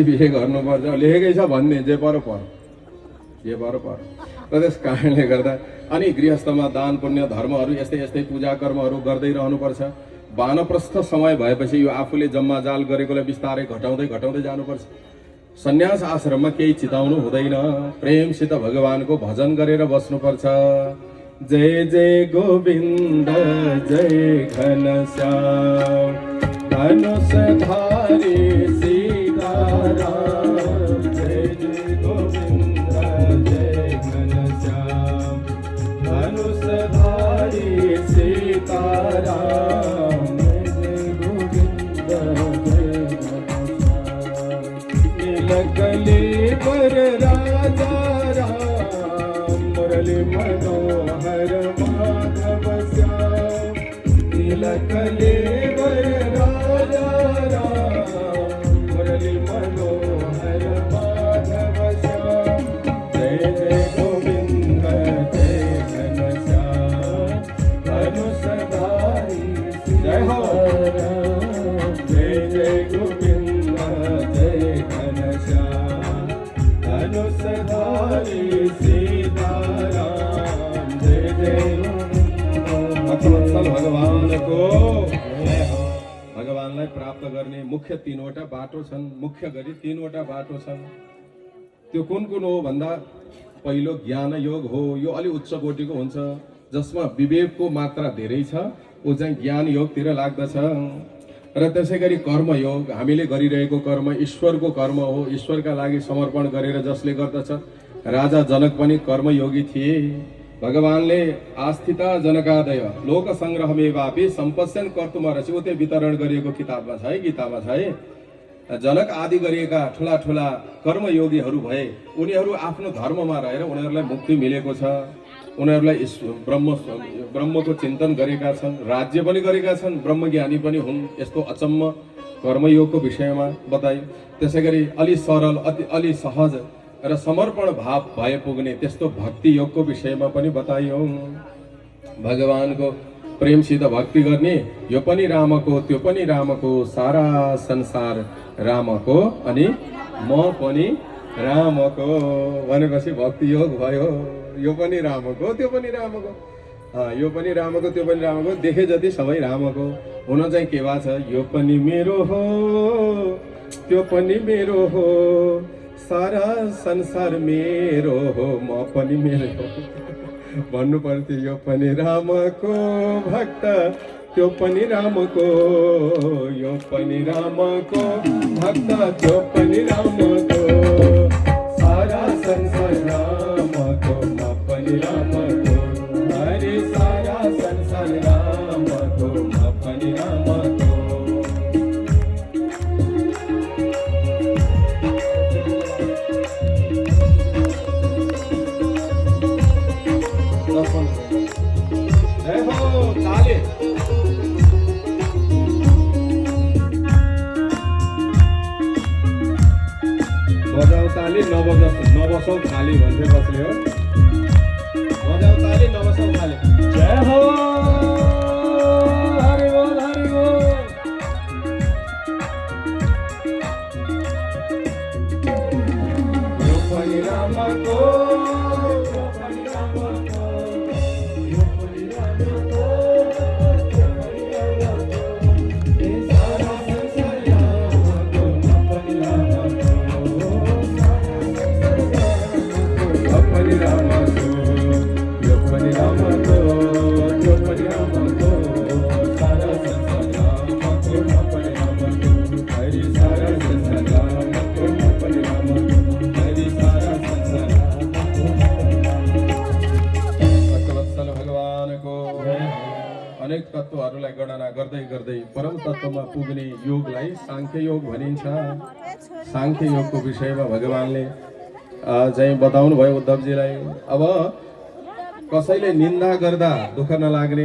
बिहे गर्नुपर्छ लेखेकै छ भन्ने जे पर र त्यस कारणले गर्दा अनि गृहस्थमा दान पुण्य धर्महरू यस्तै यस्तै पूजा कर्महरू गर्दै रहनुपर्छ। वानप्रस्थ समय भएपछि यो आफूले जम्माजाल गरेकोलाई बिस्तारै घटाउँदै जानुपर्छ। सन्यास आश्रममा केही चिताउनु हुँदैन, प्रेमसित भगवानको भजन गरेर बस्नुपर्छ। जय जय गोविन्द जय घनश्याम धनुषधारी सीताराम। जय जय गोविन्द जय घनश्याम धनुषधारी सीताराम। जय जय गोविन्द जय घनश्याम नीलकली पर राजा राम मुरली मनोहर माधव श्याम। नीलकली पर राजा राम मुरली मनोहर माधव श्याम। जय जय गोविंद जय घनश्याम धनुषधारी जय हो। जय जय गोविंद जय घनश्याम धनुषधारी सीताराम। जय जय भक्तवत्सल भगवान को भगवानलाई प्राप्त गर्ने मुख्य तीनवटा बाटो छन्। मुख्य गरी तीनवटा बाटो छन्। त्यो कुन कुन हो भन्दा पहिलो ज्ञान योग हो। यो अलि उच्च कोटिको हुन्छ, जसमा विवेकको मात्रा धेरै छ, ऊ चाहिँ ज्ञान योगतिर लाग्दछ। र त्यसै गरी कर्मयोग, हामीले गरिरहेको कर्म ईश्वरको कर्म हो। ईश्वरका लागि समर्पण गरेर जसले गर्दछ। राजा जनक पनि कर्मयोगी थिए। भगवानले आस्थिता जनकादय लोक संग्रहमेवापि सम्पश्यन् कर्तुमर्हसि उते वितरण गरिएको किताबमा छ है, गीतामा छ है। जनक आदि गरिएका ठुला ठुला कर्मयोगीहरू भए। उनीहरू आफ्नो धर्ममा रहेर उनीहरूलाई मुक्ति मिलेको छ। उनीहरूलाई ब्रह्मको चिन्तन गरेका छन्, राज्य पनि गरेका छन्, ब्रह्मज्ञानी पनि हुन्। यस्तो अचम्म कर्मयोगको विषयमा बताइयो। त्यसै गरी अलि सरल अलि सहज र समर्पण भाव भए पुग्ने त्यस्तो भक्ति योगको विषयमा पनि बताइयो। भगवानको प्रेमसित भक्ति गर्ने, यो पनि रामको त्यो पनि रामको, सारा संसार रामको अनि म पनि रामको भनेपछि भक्ति योग भयो। यो पनि रामको त्यो पनि रामको, यो पनि रामको त्यो पनि रामको, देखे जति सबै रामको। हुन चाहिँ के भएको छ, यो पनि मेरो हो त्यो पनि मेरो हो, सारा संसार मेरो हो म पनि मेरो हो भन्नु पर्थ्यो। यो पनि रामको भक्त त्यो पनि रामको, यो पनि रामको भक्त त्यो पनि रामको, सारा संसार रामको म पनि रामको। हरे सारा संसार रामको म पनि रामको। जय हो ताली बजाऊ ताली नबसौ खाली भन्थे कसले हो। बजाऊ ताली नबसौ खाली। जय हो हरि बोल हरि बोल। यो पनि रामको अनेक तत्त्वहरूलाई गणना गर्दै गर्दै परम तत्त्वमा पुग्ने योगलाई सांख्य योग भनिन्छ। सांख्य योगको विषयमा भगवानले चाहिँ बताउनु भयो उद्धवजीलाई। अब कसैले निन्दा गर्दा दुःख नलाग्ने,